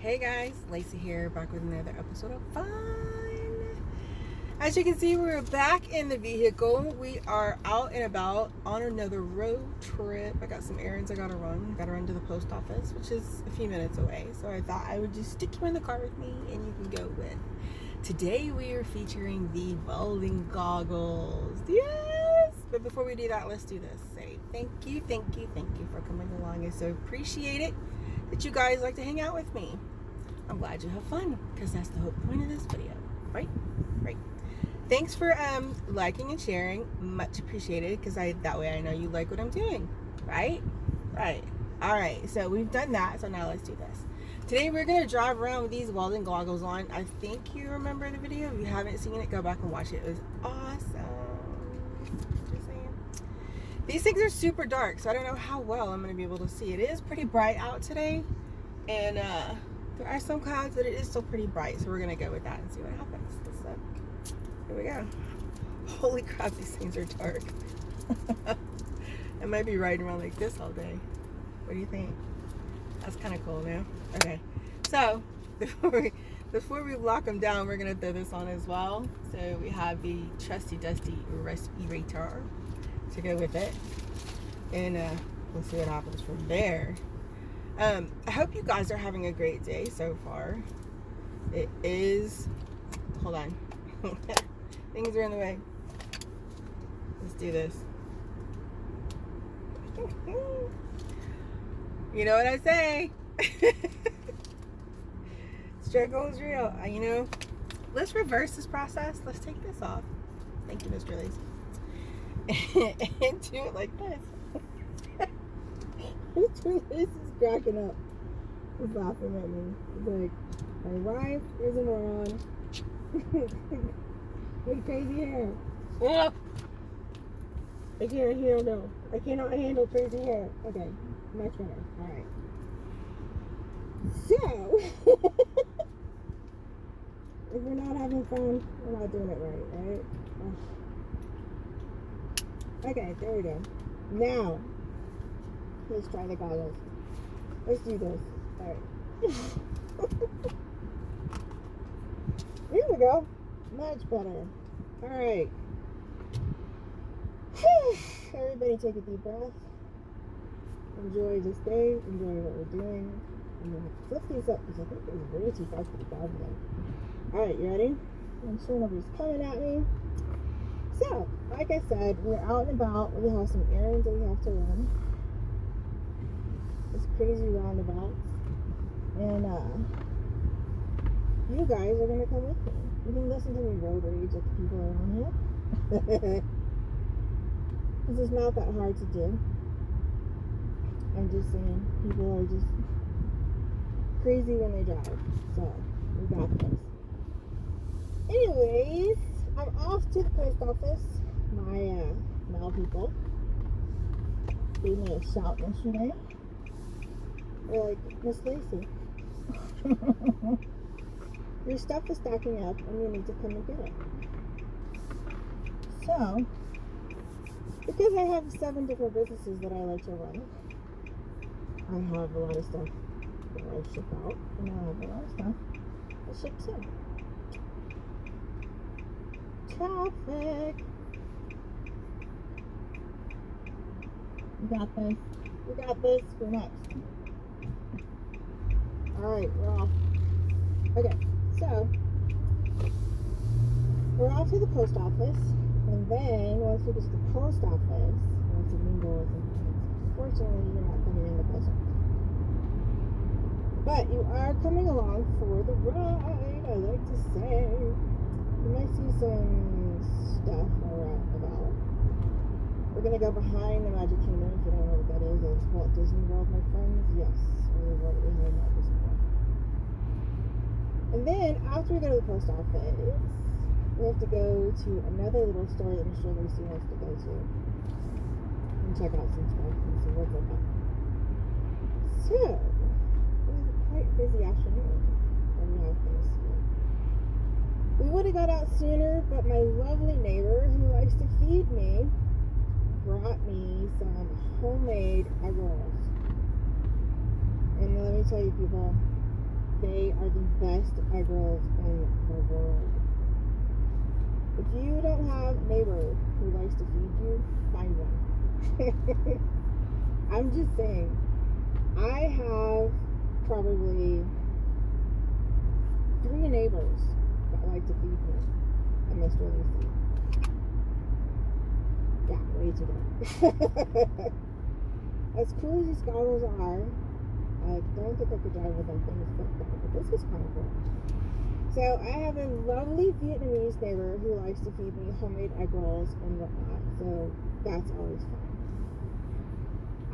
Hey guys, Lacey here, back with another episode of Fun. As you can see, we're back in the vehicle. We are out and about on another road trip. I got some errands I gotta run. Gotta run to the post office, which is a few minutes away. So I thought I would just stick you in the car with me and you can go with. Today we are featuring the welding goggles. Yes! But before we do that, let's do this. Say thank you for coming along. I so appreciate it that you guys like to hang out with me. I'm glad you have fun, because that's the whole point of this video, right? Thanks for liking and sharing, much appreciated, because that way I know you like what I'm doing, right? All right, so we've done that, so now let's do this. Today we're gonna drive around with these welding goggles on. I think you remember the video. If you haven't seen it, go back and watch it. It was awesome. Just saying. These things are super dark, so I don't know how well I'm gonna be able to see. It is pretty bright out today, and there are some clouds, but it is still pretty bright, so we're gonna go with that and see what happens. So here we go. Holy crap, these things are dark. I might be riding around like this all day. What do you think? That's kind of cool, man. Okay, so before we lock them down, we're gonna throw this on as well. So we have the trusty dusty respirator to go with it, and we'll see what happens from there. I hope you guys are having a great day so far. It is, hold on. Things are in the way. Let's do this. You know what I say? Struggle is real. You know, let's reverse this process. Let's take this off. Thank you, Mr. Lacy. And do it like this. Mr. Lacy's cracking up. He's laughing at me. He's like, my wife is a moron. With crazy hair. Oh, I can't handle. I cannot handle crazy hair. Okay, much better. All right. So, if we're not having fun, we're not doing it right? Oh. Okay, there we go. Now, let's try the goggles. Let's do this. All right. Here we go. Much better. All right. Everybody take a deep breath. Enjoy this day. Enjoy what we're doing. I'm going to flip these up because I think it's way too far for the dog though. All right, you ready? I'm sure nobody's coming at me. So, like I said, we're out and about. We have some errands that we have to run. It's crazy roundabout. And you guys are going to come with me. You can listen to me road rage at the people around here. Because it's not that hard to do. I'm just saying, people are just crazy when they drive. So, we got this. Anyways, I'm off to the post office. My mail people gave me a shout yesterday. They're like, Miss Lacey, your stuff is stacking up and you need to come and get it. So, because I have 7 different businesses that I like to run, I have a lot of stuff that I ship out, and I have a lot of stuff that ships in. Traffic. We got this. We're next. Alright, we're off. Okay, so we're off to the post office, and then once we get to the post office, we have to mingle with some friends. Unfortunately, you're not coming in the post office. But you are coming along for the ride, I like to say. You might see some stuff about. We're going to go behind the Magic Kingdom. If you don't know what that is, it's Walt Disney World, my friends. Yes, we're right behind Walt Disney World. And then, after we go to the post office, we have to go to another little store that Mr. Lucy wants to go to. And check out some stuff and see what's up. So, it was a quite busy afternoon. And we have things to do. We would have got out sooner, but my lovely neighbor, who likes to feed me, brought me some homemade egg rolls. And let me tell you, people, They are the best egg rolls in the world. If you don't have a neighbor who likes to feed you, find one. I'm just saying, I have probably 3 neighbors that like to feed me and Mr. Lucy. Yeah, way too good. As cool as these goggles are, I don't think I could drive with them things like that, but this is kind of cool. So I have a lovely Vietnamese neighbor who likes to feed me homemade egg rolls and whatnot, so that's always fun.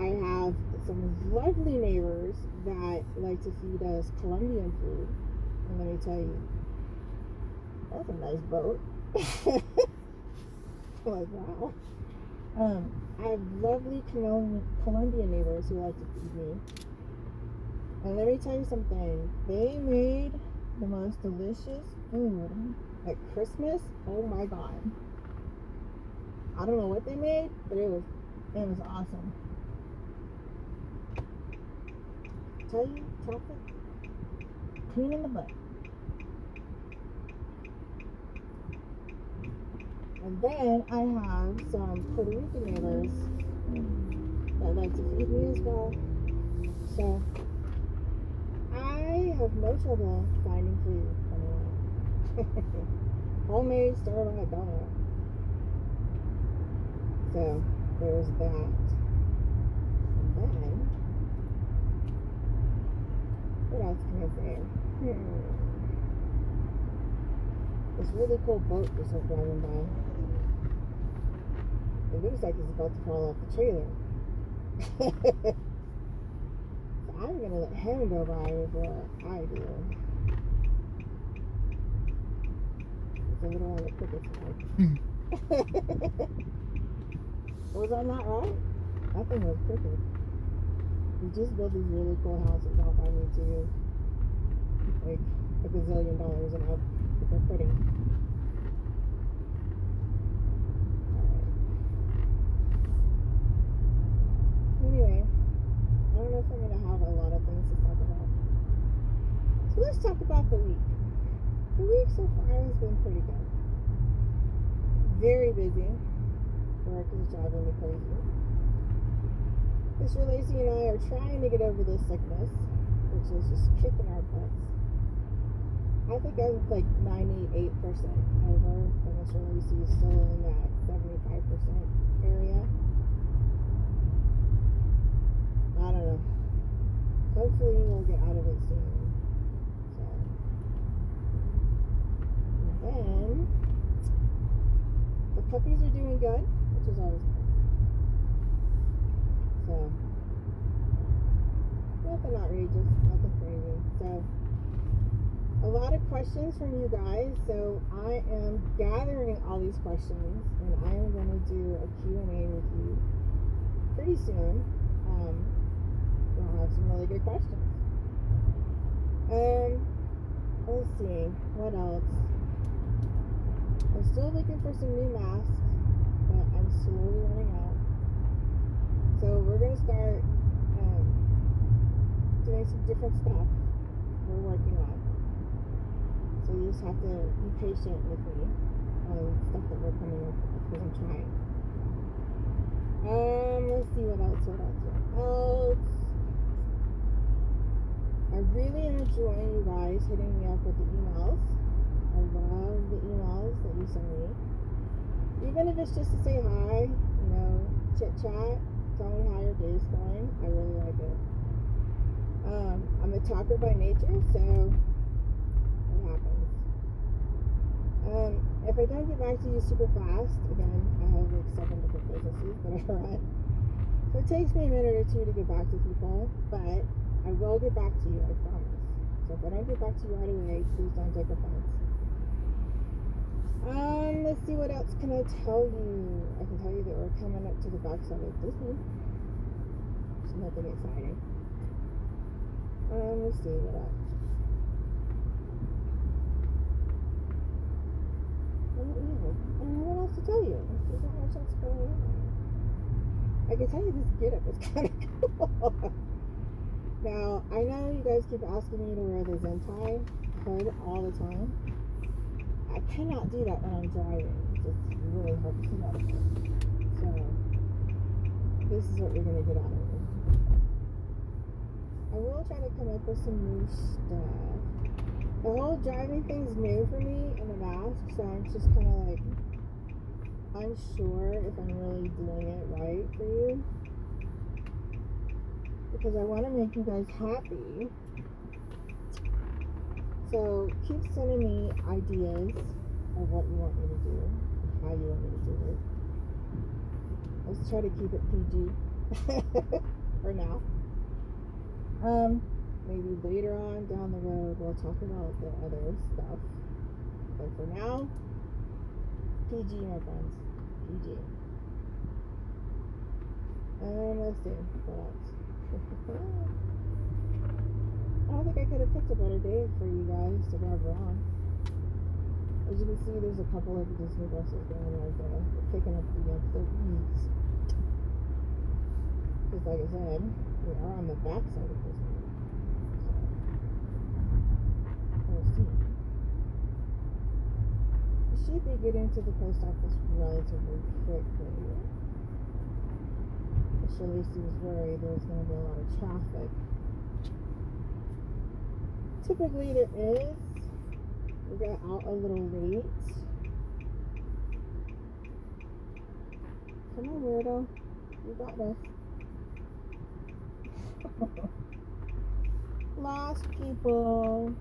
I have some lovely neighbors that like to feed us Colombian food, and let me tell you, that's a nice boat. Like, wow. I have lovely Colombian neighbors who like to feed me. And let me tell you something. They made the most delicious food at Christmas. Oh my God. I don't know what they made, but it was awesome. Tell you, chocolate, clean in the butt. And then I have some Puerto Rican neighbors that like to feed me as well. So I have no trouble finding food anymore. Homemade, store-bought, don't know. So there's that. And then what else can I say? This really cool boat just went driving by. It looks like it's about to fall off the trailer. So I'm gonna let him go by before I do. It's a little on the crooked side. Was I not right? That thing was crooked. We just built these really cool houses all by me too. Like $1 gazillion and up. But they're pretty. Anyway, I don't know if I'm going to have a lot of things to talk about. So let's talk about the week. The week so far has been pretty good. Very busy. Work is driving me crazy. Mr. Lacey and I are trying to get over this sickness, which is just kicking our butts. I think I'm like 98% over, and Mr. Lacey is still in that 75% area. I don't know. Hopefully we'll get out of it soon. So, and then the puppies are doing good, which is always good. So, nothing outrageous, nothing crazy. So, a lot of questions from you guys. So I am gathering all these questions, and I am going to do a Q&A with you pretty soon. We'll have some really good questions. Let's see, what else? I'm still looking for some new masks, but I'm slowly running out. So we're going to start doing some different stuff we're working on. So you just have to be patient with me on stuff that we're coming up with, because I'm trying. Let's see what else. I really am enjoying you guys hitting me up with the emails. I love the emails that you send me. Even if it's just to say hi, chit chat, tell me how your day's going. I really like it. I'm a talker by nature, so it happens. If I don't get back to you super fast, again, I have like 7 different businesses that I run. So it takes me a minute or two to get back to people, but I will get back to you, I promise. So if I don't get back to you right away, please don't take offense. Let's see, what else can I tell you? I can tell you that we're coming up to the backside of Disney. It's nothing exciting. Let's see, what else? I don't know what else to tell you. There's not much else going on. I can tell you this getup is kind of cool. Now, I know you guys keep asking me to wear the Zentai hood all the time. I cannot do that when I'm driving. It's really hard to see out of it. So, this is what you're going to get out of me. I will try to come up with some new stuff. The whole driving thing's new for me in the mask, so I'm just kind of like unsure if I'm really doing it right for you. Because I want to make you guys happy. So keep sending me ideas of what you want me to do and how you want me to do it. Let's try to keep it PG for now. Maybe later on down the road we'll talk about the other stuff. But for now, PG, my friends. PG. Let's see. What else? I don't think I could have picked a better day for you guys to drive around. As you can see, there's a couple of Disney buses going right there. They're picking up the weeds. Because like I said, we are on the back side of Disney. So, we'll see. We should be getting to the post office relatively quickly. Shirley seems worried there's going to be a lot of traffic. Typically there is. We got out a little late. Come on, weirdo. You got this. Lost people.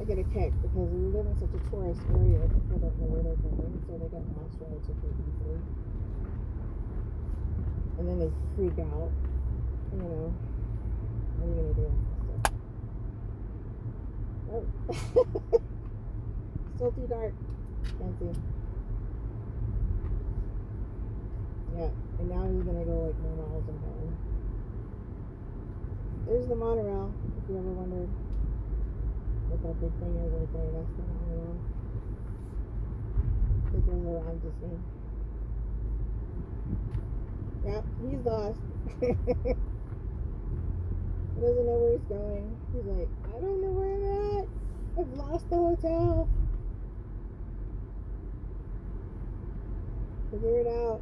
I get a kick because we live in such a tourist area. People don't know where they're going, so they get lost relatively easily. And then they freak out. You know, what are you gonna do? Oh. Still too dark. Can't see. Yeah, and now he's gonna go like 9 miles an hour. There's the monorail, if you ever wondered what that big thing is right there. That's the monorail. It goes around Disney. Yep, he's lost. He doesn't know where he's going. He's like, I don't know where I'm at. I've lost the hotel. Figure it out.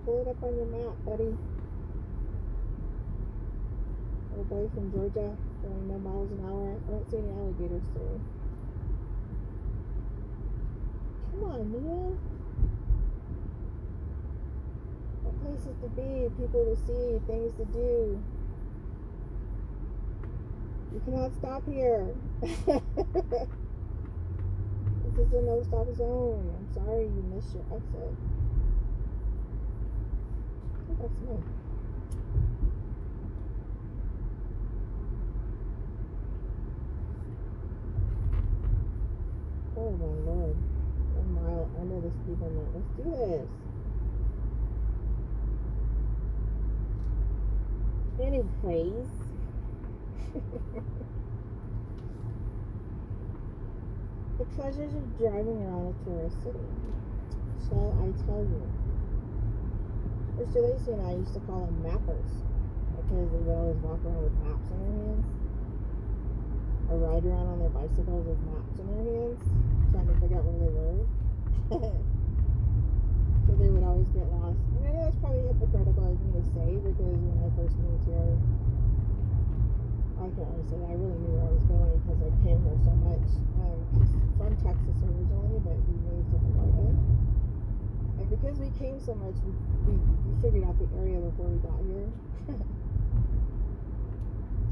Pull it up on your map, buddy. Little boy from Georgia going 9 miles an hour. I don't see any alligators today. Come on, man. Places to be, people to see, things to do. You cannot stop here. This is a no-stop zone. I'm sorry you missed your exit. I think that's me. Oh my lord. 1 mile under the speed limit. Let's do this. Anyways, the pleasures of driving around a tourist city. Shall I tell you? Mr. Lacey and I used to call them mappers because they would always walk around with maps in their hands or ride around on their bicycles with maps in their hands trying to figure out where they were. So they would always get lost. And I know that's probably hypocritical of me to say because when I first moved here, I can't really say I really knew where I was going because I came here so much. From Texas originally, but we moved to Florida. And because we came so much, we figured out the area before we got here.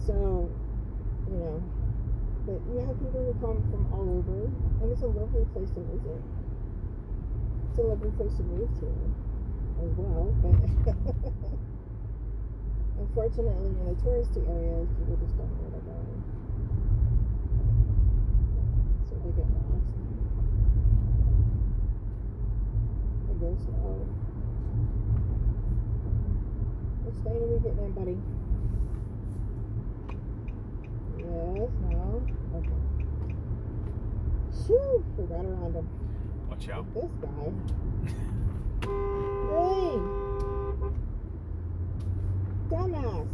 So, you know, but you have people who come from all over, and it's a lovely place to visit. It's a lovely place to move to as well, but unfortunately in the touristy areas people just don't know where they're going, so they get lost. They go slow. Which lane are we getting in, buddy? Yes, no? Okay. Shoo! Forgot around him. Watch out. This guy. Hey! dumbass.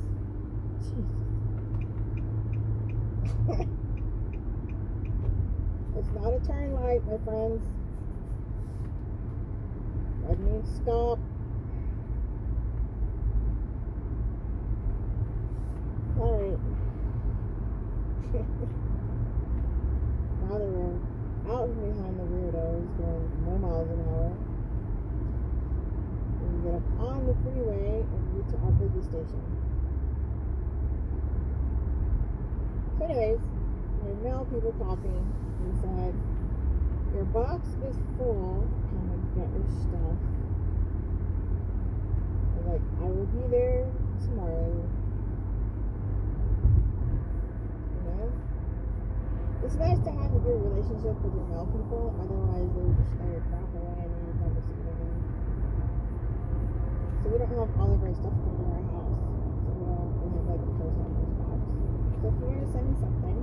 Jesus. It's not a turn light, my friends. That means stop. Alright. Now that we're out from behind the weirdos going no miles an hour, we can get up on the freeway and get to our biggest station. So anyways, my mail people called me and said, your box is full, come and get your stuff. They're like, I will be there tomorrow. You know? It's nice to have a good relationship with your mail people, otherwise they would just throw your crap away and you'd never see it again. So we don't have all of our stuff coming to our house. So we have like a post office box. So if you want to send me something,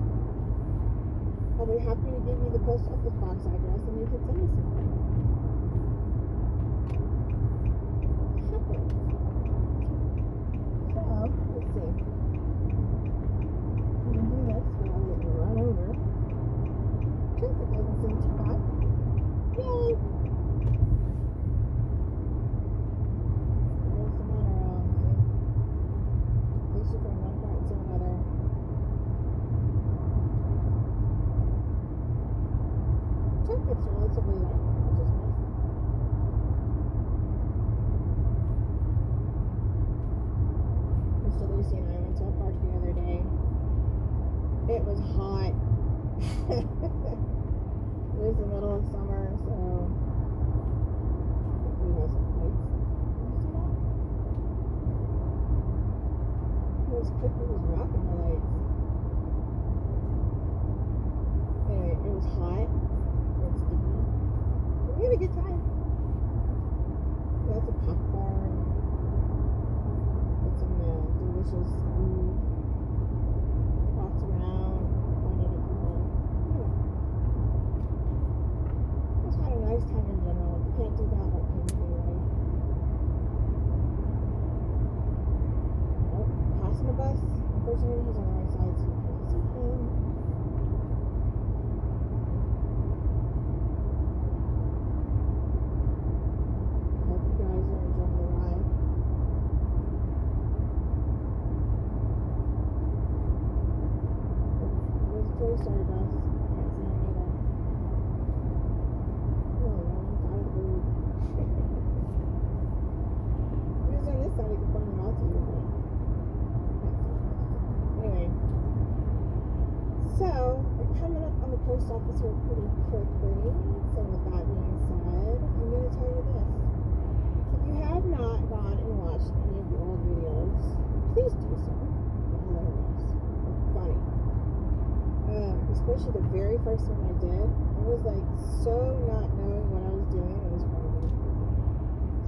I'll be happy to give you the post office box address and you can send me something. Happy. So, let's see. We can do this without getting run over. Traffic doesn't seem too bad. Yay! There's some on our own, see? Takes you from one part to another. Traffic's relatively light, which is nice. Mr. Lucy and I went to a park the other day. It was hot. It was the middle of summer, so we have some lights. Did you see that? It was rocking the lights. Anyway, it was hot. It's sticky. But we had a good time. We got some popcorn. Got some delicious food. Walked around, found other people. Yeah. Just had a nice time in general. If you can't do that, what can you do, right? Oh, passing a bus. Unfortunately, he's on the right side, so you can't see him. Toy Story bus. Can't see him either. Oh, got a food. He was on this side, I could point him out to you, but anyway. So, we're coming up on the post office here pretty quickly. So with that being said, I'm going to tell you this. If you have not gone and watched any of the old videos, please do so. They're hilarious. They're funny. Especially the very first one I did, I was like so not knowing what I was doing. It was crazy.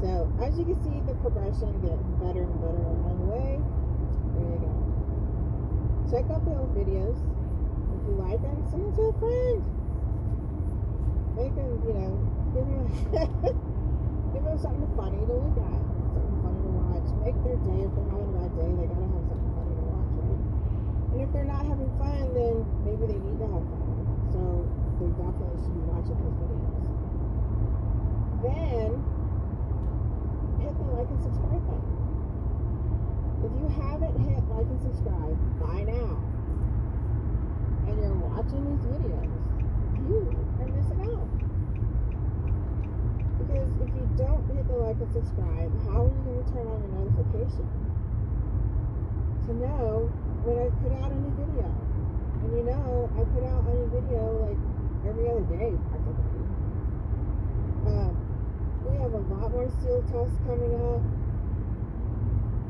So as you can see, the progression getting better and better along the way. There you go. Check out the old videos. If you like them, send them to a friend. Make them, give them give them something funny to look at, something funny to watch. Make their day. If they're having a bad day, they gotta have something funny to watch, right? And if they're not having fun, then maybe they need to have fun. So they definitely should be watching those videos. Then hit the like and subscribe button. If you haven't hit like and subscribe by now, and you're watching these videos, you are missing out. Because if you don't hit the like and subscribe, how are you going to turn on your notification to know when I put out a new video? And I put out a new video like every other day practically. We have a lot more seal tests coming up.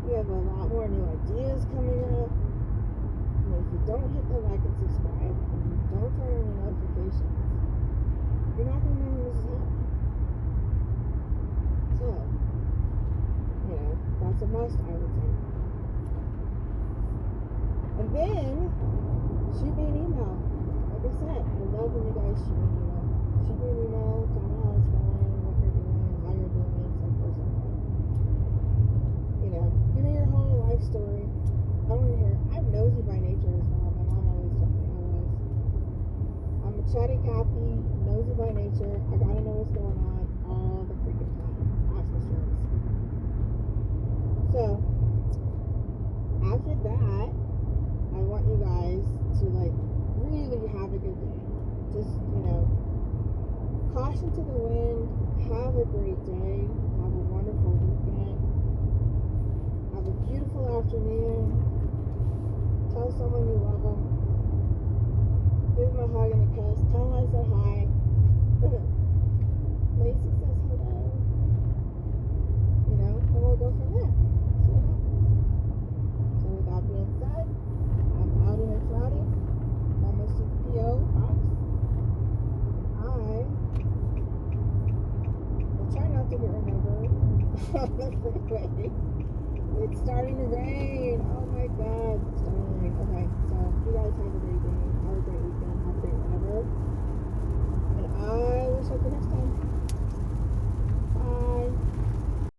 We have a lot more new ideas coming up. And if you don't hit the like and subscribe, and you don't turn on your notifications, you're not going to know when this is happening. So, that's a must, I would say. And then, shoot me an email. Like I said, I love when you guys shoot me an email. Shoot me an email, tell me how it's going, what you're doing, how you're doing, so forth, so on. Give me your whole life life story. I want to hear. I'm nosy by nature as well. My mom always told me I was. I'm a chatty Cathy, nosy by nature. I gotta know what's going on all the freaking time. That's for sure. So after that, I want you guys to like really have a good day. Just, caution to the wind. Have a great day. Have a wonderful weekend. Have a beautiful afternoon. Tell someone you love them. Give them a hug and a kiss. Tell them I said hi. Lacey says hello. And we'll go from there. See what happens. So with that being said, I'm out in a cloudy. Almost to the P.O. box. I will try not to get run over on the freeway. It's starting to rain. Oh my god. It's starting to rain. Okay.